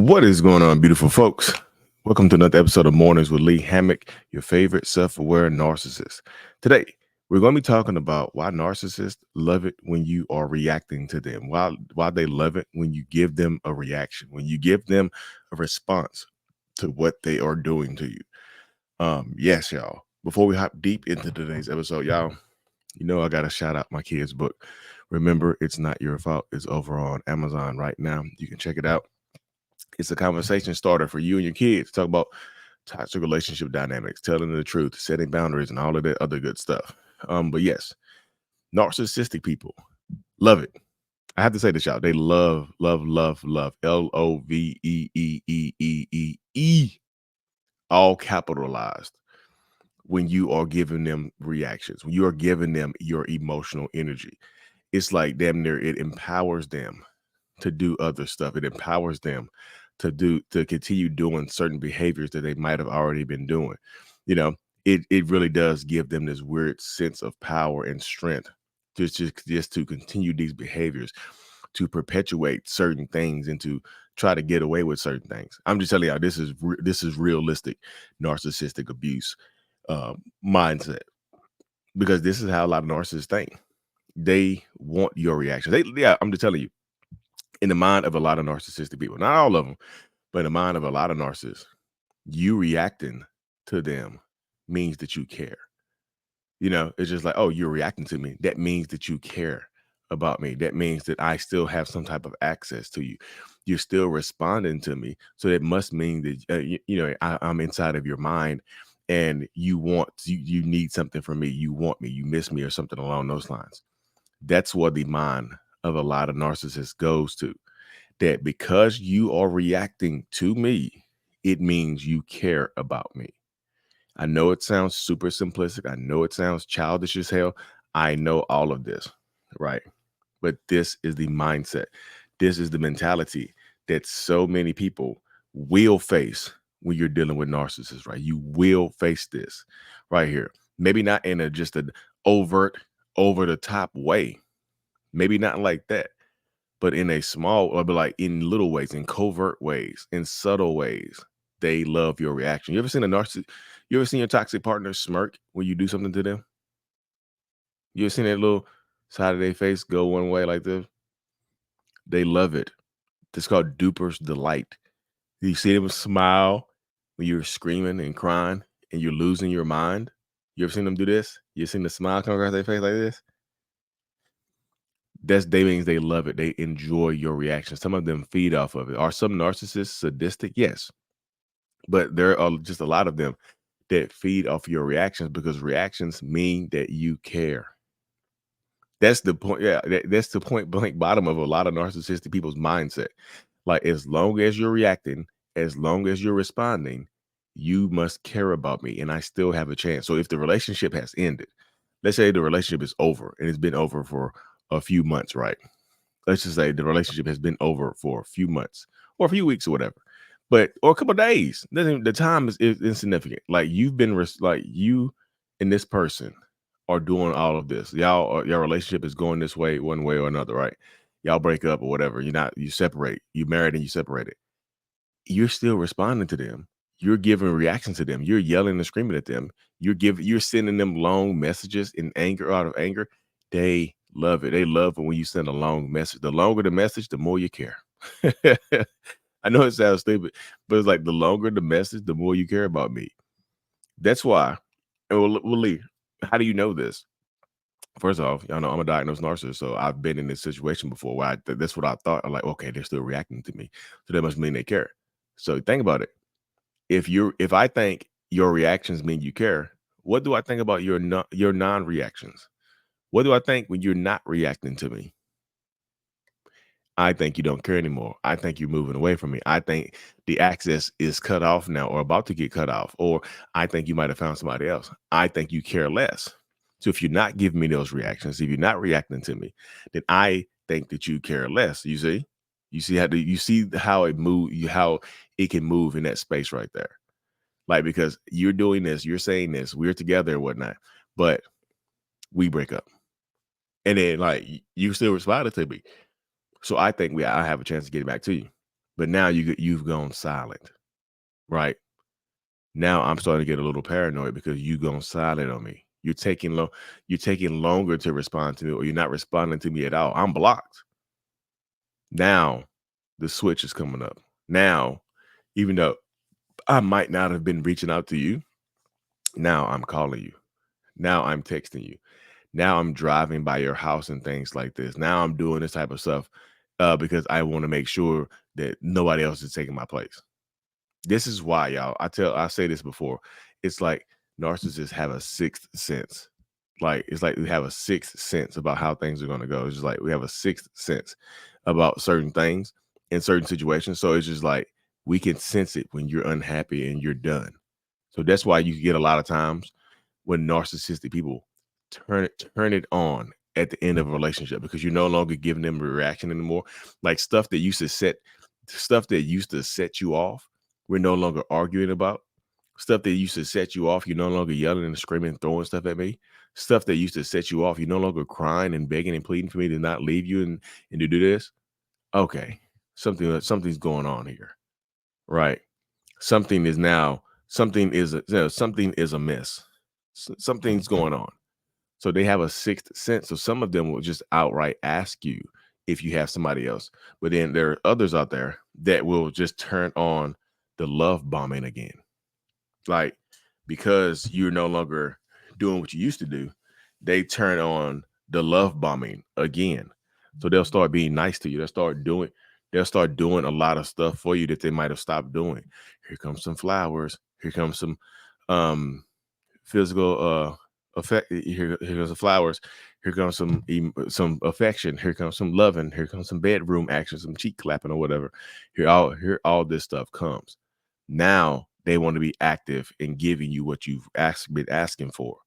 What is going on, beautiful folks? Welcome to another episode of Mornings with Lee Hammock, your favorite self-aware narcissist. Today, we're going to be talking about why narcissists love it when you are reacting to them, why they love it when you give them a reaction, when you give them a response to what they are doing to you. Yes, y'all. Before we hop deep into today's episode, y'all, I got to shout out my kids' book. Remember, It's Not Your Fault. It's over on Amazon right now. You can check it out. It's a conversation starter for you and your kids. Talk about toxic relationship dynamics, telling the truth, setting boundaries, and all of that other good stuff. But yes, narcissistic people love it. I have to say this, y'all. They love, love, love, love. LOVEEEEEE, all capitalized. When you are giving them reactions, when you are giving them your emotional energy, it's like damn near it empowers them to do other stuff. It empowers them to continue doing certain behaviors that they might have already been doing. You know, it really does give them this weird sense of power and strength just to continue these behaviors, to perpetuate certain things and to try to get away with certain things. I'm just telling y'all, this is realistic narcissistic abuse mindset, because this is how a lot of narcissists think. They want your reaction. I'm just telling you, in the mind of a lot of narcissistic people, not all of them, but in the mind of a lot of narcissists, you reacting to them means that you care. It's just like, oh, you're reacting to me. That means that you care about me. That means that I still have some type of access to you. You're still responding to me. So it must mean that, I'm inside of your mind, and you need something from me. You want me, you miss me, or something along those lines. That's what the mind of a lot of narcissists goes to. That because you are reacting to me, it means you care about me. I know it sounds super simplistic. I know it sounds childish as hell. I know all of this, right? But this is the mindset. This is the mentality that so many people will face when you're dealing with narcissists, right? You will face this right here. Maybe not in just an overt, over the top way. Maybe not like that, but in a small, or like in little ways, in covert ways, in subtle ways. They love your reaction. You ever seen a narcissist? You ever seen your toxic partner smirk when you do something to them? You ever seen that little side of their face go one way like this? They love it. It's called duper's delight. You see them smile when you're screaming and crying and you're losing your mind? You ever seen them do this? You seen the smile come across their face like this? They means they love it. They enjoy your reaction. Some of them feed off of it. Are some narcissists sadistic? Yes. But there are just a lot of them that feed off your reactions, because reactions mean that you care. That's the point. Yeah, that's the point blank bottom of a lot of narcissistic people's mindset. Like, as long as you're reacting, as long as you're responding, you must care about me, and I still have a chance. So if the relationship has ended, let's say the relationship is over and it's been over for a few months, right? Let's just say the relationship has been over for a few months or a few weeks or whatever, or a couple of days. The time is insignificant. Like, like you and this person are doing all of this. Your relationship is going this way, one way or another, right? Y'all break up or whatever. You separate. You married and you separated. You're still responding to them. You're giving reactions to them. You're yelling and screaming at them. You're sending them long messages in anger, out of anger. They love it. They love it when you send a long message. The longer the message, the more you care. I know it sounds stupid, but it's like, the longer the message, the more you care about me. That's why. And well, Lee, how do you know this? First off, y'all know I'm a diagnosed narcissist, so I've been in this situation before where that's what I thought. I'm like, okay, they're still reacting to me, so that must mean they care. So think about it. If I think your reactions mean you care, what do I think about your non-reactions? What do I think when you're not reacting to me? I think you don't care anymore. I think you're moving away from me. I think the access is cut off now, or about to get cut off, or I think you might have found somebody else. I think you care less. So if you're not giving me those reactions, if you're not reacting to me, then I think that you care less. You see how how it can move in that space right there. Like, because you're doing this, you're saying this, we're together and whatnot, but we break up. And then, like, you still responded to me. So I think I have a chance to get it back to you. but now you've gone silent, right? Now I'm starting to get a little paranoid because you've gone silent on me. You're taking longer to respond to me, or you're not responding to me at all. I'm blocked. Now the switch is coming up. Now, even though I might not have been reaching out to you, now I'm calling you. Now I'm texting you. Now I'm driving by your house and things like this. Now I'm doing this type of stuff because I want to make sure that nobody else is taking my place. This is why, y'all. I say this before. It's like narcissists have a sixth sense. Like it's like we have a sixth sense about how things are going to go. It's just like we have a sixth sense about certain things in certain situations. So it's just like we can sense it when you're unhappy and you're done. So that's why you get a lot of times when narcissistic people turn it on at the end of a relationship, because you're no longer giving them a reaction anymore. Like stuff that used to set you off, we're no longer arguing about. Stuff that used to set you off, you're no longer yelling and screaming and throwing stuff at me. Stuff that used to set you off, you're no longer crying and begging and pleading for me to not leave you and to do this. Okay, something's going on here, right? Something is amiss. Something's going on. So they have a sixth sense. So some of them will just outright ask you if you have somebody else. But then there are others out there that will just turn on the love bombing again. Like, because you're no longer doing what you used to do, they turn on the love bombing again. So they'll start being nice to you. They'll start doing a lot of stuff for you that they might have stopped doing. Here comes some flowers. Here comes some physical affect. Here comes the flowers. Here comes some affection. Here comes some loving. Here comes some bedroom action, some cheek clapping or whatever. Here all this stuff comes. Now they want to be active in giving you what you've been asking for,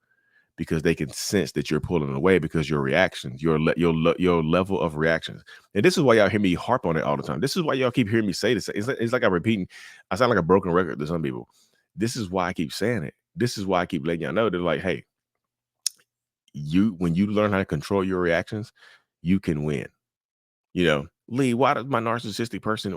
because they can sense that you're pulling away because your reactions, your level of reactions. And this is why y'all hear me harp on it all the time. This is why y'all keep hearing me say this. It's like I'm repeating. I sound like a broken record to some people. This is why I keep saying it. This is why I keep letting y'all know. They're like, hey, when you learn how to control your reactions, you can win. You know, Lee, why does my narcissistic person,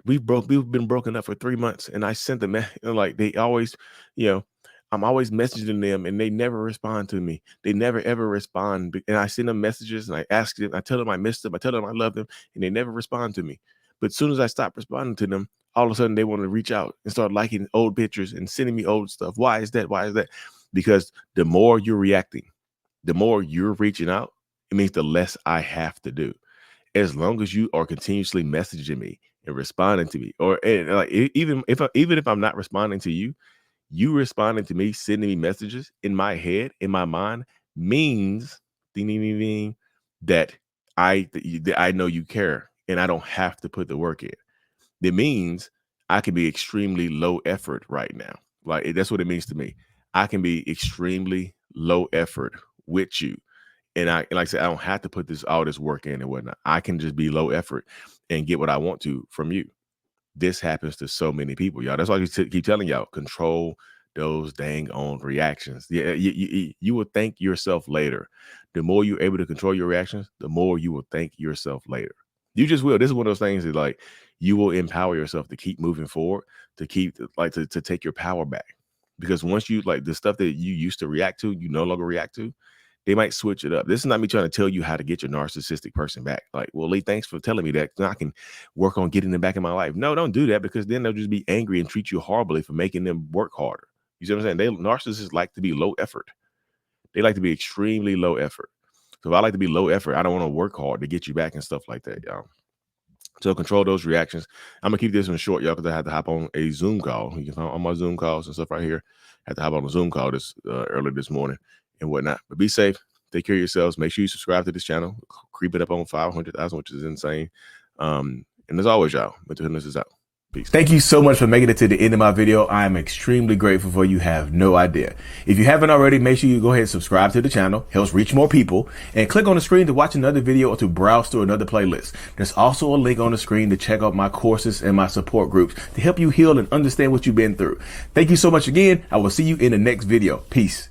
we've been broken up for 3 months, and I sent them, like, they always, I'm always messaging them and they never respond to me. They never ever respond. And I send them messages and I ask them, I tell them I miss them, I tell them I love them, and they never respond to me. But as soon as I stop responding to them, all of a sudden they want to reach out and start liking old pictures and sending me old stuff. Why is that? Why is that? Because the more you're reacting, the more you're reaching out, it means the less I have to do. As long as you are continuously messaging me and responding to me, even if I'm not responding to you, you responding to me, sending me messages in my head, in my mind, means ding, ding, ding, ding, that I know you care and I don't have to put the work in. It means I can be extremely low effort right now. Like, that's what it means to me. I can be extremely low effort with you. And like I said, I don't have to put all this work in and whatnot. I can just be low effort and get what I want to from you. This happens to so many people, y'all. That's why I keep telling y'all, control those dang on reactions. Yeah, you will thank yourself later. The more you're able to control your reactions, the more you will thank yourself later. You just will. This is one of those things that, like, you will empower yourself to keep moving forward, to take your power back. Because once you, like, the stuff that you used to react to, you no longer react to, they might switch it up. This is not me trying to tell you how to get your narcissistic person back. Like, well, Lee, thanks for telling me that. I can work on getting them back in my life. No, don't do that, because then they'll just be angry and treat you horribly for making them work harder. You see what I'm saying? Narcissists like to be low effort. They like to be extremely low effort. So if I like to be low effort, I don't want to work hard to get you back and stuff like that, y'all. So control those reactions. I'm gonna keep this one short, y'all, because I had to hop on a Zoom call. You can find all my Zoom calls and stuff right here. I had to hop on a Zoom call early this morning and whatnot. But be safe. Take care of yourselves. Make sure you subscribe to this channel. Creep it up on 500,000, which is insane. And as always, y'all, mental illness is out. Peace. Thank you so much for making it to the end of my video. I am extremely grateful for you. Have no idea. If you haven't already, make sure you go ahead and subscribe to the channel. Helps reach more people. And click on the screen to watch another video or to browse through another playlist. There's also a link on the screen to check out my courses and my support groups to help you heal and understand what you've been through. Thank you so much again. I will see you in the next video. Peace.